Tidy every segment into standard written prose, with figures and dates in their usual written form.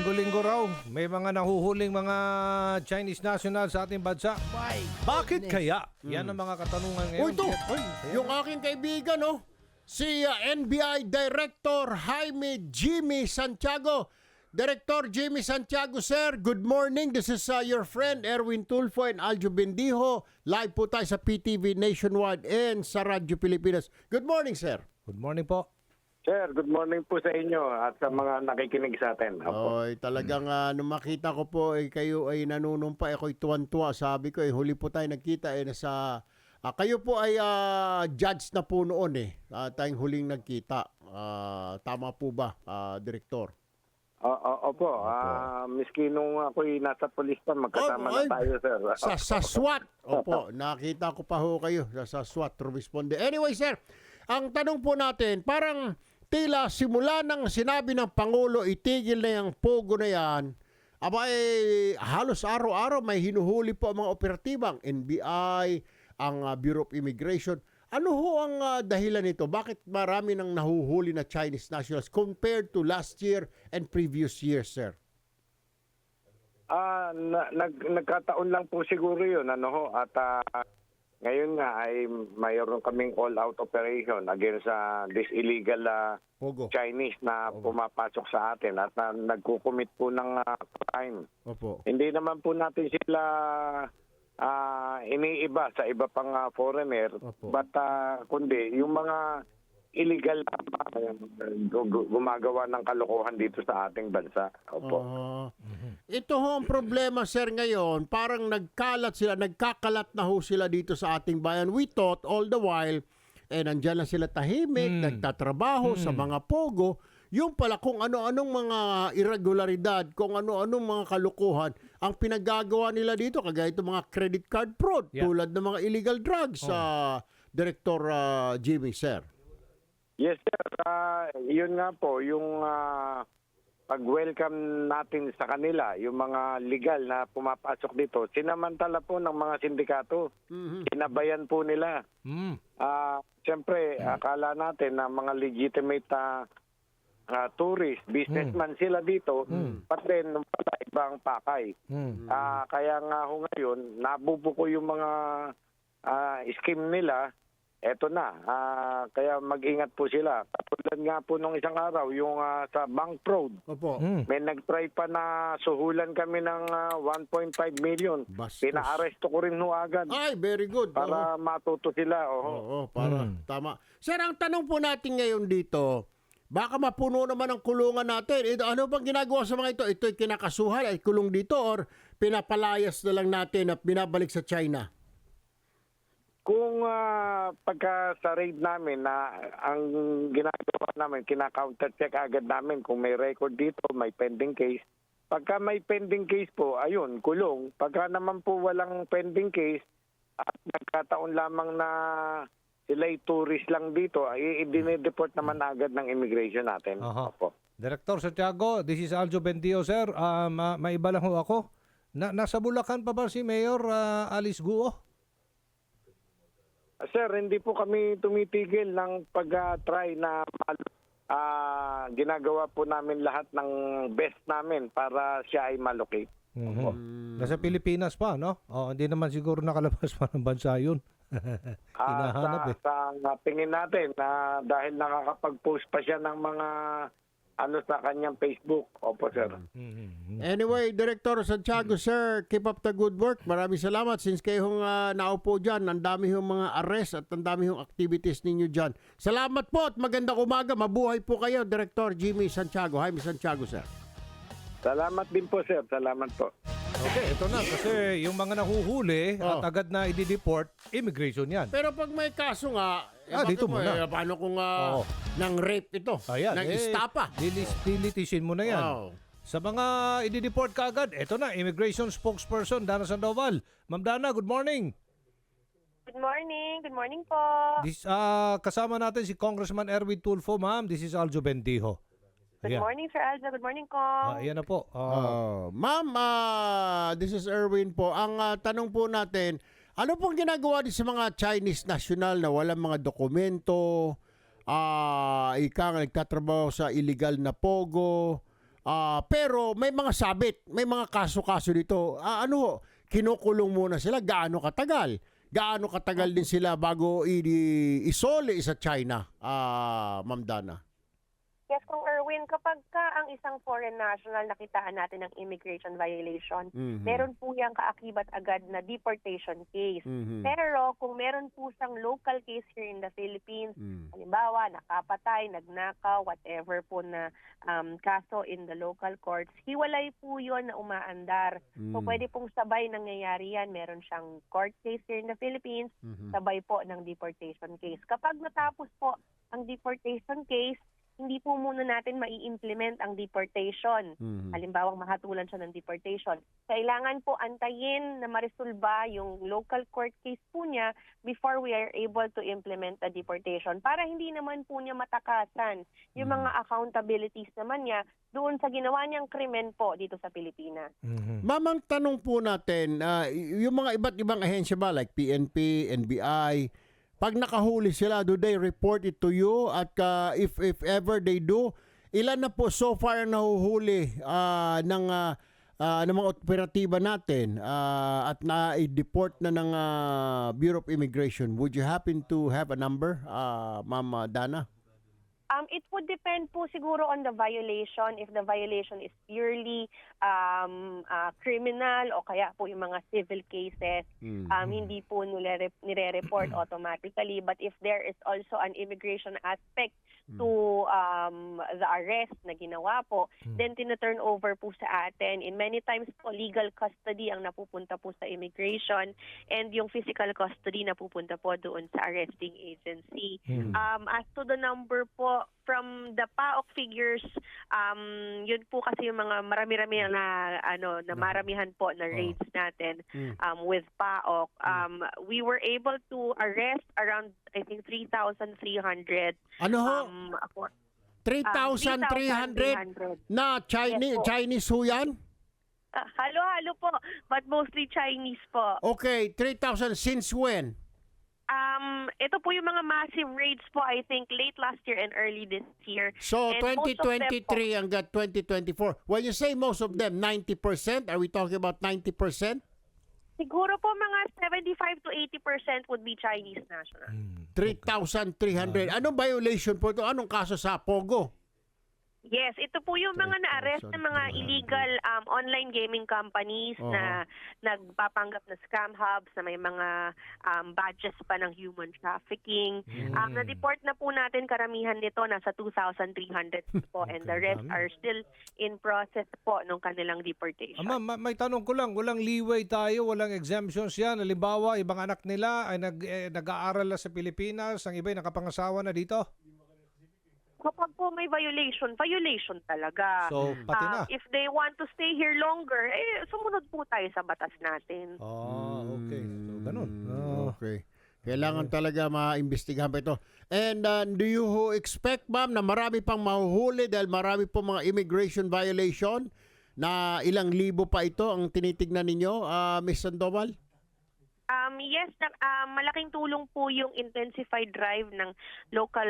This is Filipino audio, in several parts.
linggo-linggo raw, may mga nahuhuling mga Chinese national sa ating bansa. Bakit kaya? Yan ang mga katanungan ngayon. Ito, yung aking kaibigan, si NBI Director Jaime Jimmy Santiago. Director Jimmy Santiago, sir, good morning. This is your friend Erwin Tulfo and Aljo Bendijo. Live po tayo sa PTV Nationwide and sa Radyo Pilipinas. Good morning, sir. Good morning po. Sir, good morning po sa inyo at sa mga nakikinig sa atin. Oy, talagang nung makita ko po kayo ay nanunumpa, ako'y tuwan-tuwa. Sabi ko huli po tayo nagkita nasa kayo po ay judge na po noon tayong huling nagkita. Tama po ba, Direktor? Opo. Miski nung ako'y nasa polis pa, magkasama na tayo, sir. Sa SWAT. Opo, nakita ko pa ho kayo sa SWAT to responde. Anyway, sir, ang tanong po natin, parang tila simula nang sinabi ng Pangulo itigil na yung pogo na yan, halos araw-araw may hinuhuli po ang mga operatibang NBI, ang Bureau of Immigration. Ano ho ang dahilan nito? Bakit marami nang nahuhuli na Chinese nationals compared to last year and previous years, sir? Nagkataon lang po siguro yun. At ngayon nga ay mayroon kaming all-out operation against this illegal Chinese na pumapasok sa atin at nagkukumit po ng crime. Opo. Hindi naman po natin sila iniiba sa iba pang foreigner. Opo. But kundi yung mga illegal gumagawa ng kalokohan dito sa ating bansa. Opo. Ito ho ang problema, sir, ngayon. Parang nagkakalat na ho sila dito sa ating bayan. We thought all the while, nandyan lang sila tahimik, nagtatrabaho sa mga pogo. Yung pala kung ano-anong mga irregularidad, kung ano-anong mga kalukuhan, ang pinagagawa nila dito, kagaya itong mga credit card fraud, tulad ng mga illegal drugs, Director Jimmy, sir. Yes, sir. Yun nga po, yung pag-welcome natin sa kanila, yung mga legal na pumapasok dito, sinamantala po ng mga sindikato. Sinabayan po nila. Siyempre, akala natin na mga legitimate tourist, businessman sila dito, but then pala ibang pakay. Kaya nga ho ngayon, nabubuko yung mga scheme nila. Eto na, kaya mag-ingat po sila. Katulad nga po nung isang araw, yung sa bank fraud. Opo. May nag-try pa na suhulan kami ng 1.5 million. Bastos. Pina-aresto ko rin ho agad. Ay, very good. Para matuto sila. Oo, para tama. Sir, ang tanong po natin ngayon dito, baka mapuno naman ang kulungan natin. Ano bang ginagawa sa mga ito? Ito'y kinakasuhan ay kulong dito or pinapalayas na lang natin at binabalik sa China? Kung pagka sa raid namin na ang ginagawa namin, kina-counter-check agad namin kung may record dito, may pending case. Pagka may pending case po, ayun, kulong. Pagka naman po walang pending case at nagkataon lamang na sila'y tourist lang dito, ay dinideport naman agad ng immigration natin. Opo. Director Santiago, this is Aljo Bendijo, sir. Maiba lang ho ako. Nasa Bulacan pa ba si Mayor Alice Guo? Sir, hindi po kami tumitigil ng pag-try na ginagawa po namin lahat ng best namin para siya ay malocate. Nasa Pilipinas pa, no? Hindi naman siguro nakalabas pa ng bansa yun. Hinahanap sa tingin natin na dahil nakakapag-post pa siya ng mga sa kanyang Facebook. Opo, sir. Anyway, Director Santiago, sir, keep up the good work. Maraming salamat since kayong naupo dyan. Ang dami yung mga arrest at ang dami yung activities ninyo dyan. Salamat po at magandang umaga. Mabuhay po kayo, Director Jimmy Santiago. Jaime Santiago, sir. Salamat din po, sir. Salamat po. Okay, ito na. Kasi yung mga nahuhuli at agad na i-deport, immigration yan. Pero pag may kaso nga, dito muna. Paano kung nang rape ito? Ayan, nang istapa? Dilitisin mo na yan. Sa mga i-deport ka agad, ito na, immigration spokesperson, Dana Sandoval. Ma'am Dana, good morning. Good morning. Good morning po. Kasama natin si Congressman Erwin Tulfo, ma'am. This is Aljo Bendijo. Good morning, Sir Aljo. Good morning, Kong. Ayan na po. Ma'am, this is Erwin po. Ang tanong po natin, ano pong ginagawa din sa mga Chinese national na walang mga dokumento, ika nga nagtatrabaho sa illegal na pogo, Pero may mga sabit, may mga kaso-kaso dito. Kinukulong muna sila. Gaano katagal? Gaano katagal din sila bago isole sa China, Ma'am Dana? Yes, Kung Erwin, kapag ka ang isang foreign national nakitaan natin ng immigration violation, meron po yung kaakibat agad na deportation case. Pero kung meron po siyang local case here in the Philippines, halimbawa, nakapatay, nagnakaw, whatever po na kaso in the local courts, hiwalay po yun na umaandar. So pwede pong sabay nangyayari yan. Meron siyang court case here in the Philippines, sabay po ng deportation case. Kapag natapos po ang deportation case, hindi po muna natin mai-implement ang deportation. Halimbawa, mahatulan siya ng deportation. Kailangan po antayin na marisolba yung local court case po niya before we are able to implement the deportation para hindi naman po niya matakasan yung mga accountabilities naman niya doon sa ginawa niyang krimen po dito sa Pilipinas. Mamang tanong po natin, yung mga iba't ibang ahensya ba like PNP, NBI, pag nakahuli sila, do they report it to you? At if ever they do, ilan na po so far nahuhuli ng mga operatiba natin at na-deport na ng Bureau of Immigration? Would you happen to have a number, Ma'am Dana? It would depend po siguro on the violation. If the violation is purely criminal o kaya po yung mga civil cases, hindi po nire-report automatically. But if there is also an immigration aspect to the arrest na ginawa po, then tina-turn over po sa atin. In many times po, legal custody ang napupunta po sa immigration and yung physical custody napupunta po doon sa arresting agency. As to the number po, from the PAOK figures, yun po kasi yung mga marami-rami na maramihan po na raids natin with PAOK. We were able to arrest around, I think, 3,300. Ano ho? 3,300 na Chinese, Yes po. Chinese ho yan? Halo-halo po, but mostly Chinese po. Okay, 3,000 since when? Ito po yung mga massive raids po, I think, late last year and early this year. So, And most of them 2023 hanggang 2024. When you say most of them, 90%? Are we talking about 90%? Siguro po mga 75 to 80% would be Chinese national. 3,300. Anong violation po ito? Anong kaso sa Pogo? Yes, ito po yung mga na-arrest na mga illegal online gaming companies na nagpapanggap na scam hubs, na may mga badges pa ng human trafficking. Na-deport na po natin karamihan nito, nasa 2,300 po, and the rest are still in process po ng kanilang deportation. Ma'am, may tanong ko lang, walang leeway tayo, walang exemptions yan. Halimbawa, ibang anak nila ay nag-aaral na sa Pilipinas, ang iba ay nakapangasawa na dito. Kapag po may violation talaga. So, pati na. If they want to stay here longer, sumunod po tayo sa batas natin. Okay. So, ganun. Okay. Kailangan talaga maimbestigahan pa ito. And do you expect, ma'am, na marami pang mahuhuli dahil marami pong mga immigration violation na ilang libo pa ito ang tinitignan ninyo, Ms. Sandoval? Yes, malaking tulong po yung intensified drive ng local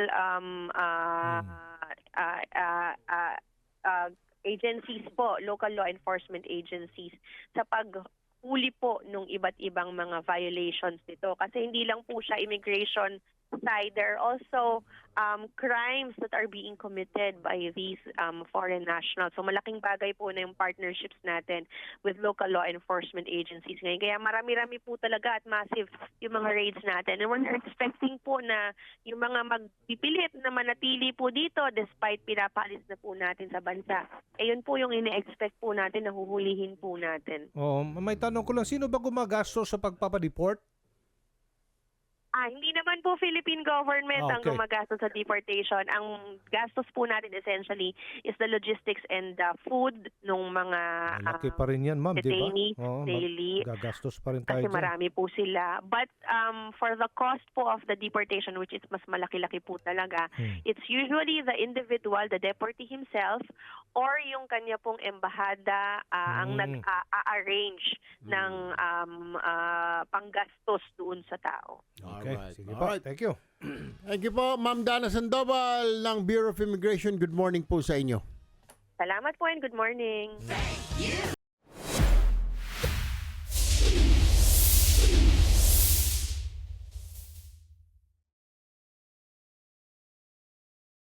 agencies po, local law enforcement agencies sa paghuli po nung iba't ibang mga violations nito. Kasi hindi lang po siya immigration side, there are also crimes that are being committed by these foreign nationals. So malaking bagay po na yung partnerships natin with local law enforcement agencies ngayon. Kaya marami-rami po talaga at massive yung mga raids natin. And we're expecting po na yung mga magpipilit na manatili po dito despite pinapalis na po natin sa bansa. Yun po yung ine-expect po natin na huhulihin po natin. May tanong ko lang, sino ba gumagastos sa pagpapadeport? Hindi naman po Philippine government ang Okay. gumagastos sa deportation. Ang gastos po natin essentially is the logistics and the food nung mga Malaki pa rin yan, ma'am, di ba? detainees daily. Gagastos pa rin tayo Kasi dyan. marami po sila. But for the cost po of the deportation, which is mas malaki-laki po talaga, it's usually the individual, the deportee himself, or yung kanya pong embahada ang nag-arrange ng panggastos doon sa tao. Okay, sige po. Alright. Thank you. Thank you po, Ma'am Dana Sandoval ng Bureau of Immigration. Good morning po sa inyo. Salamat po and good morning.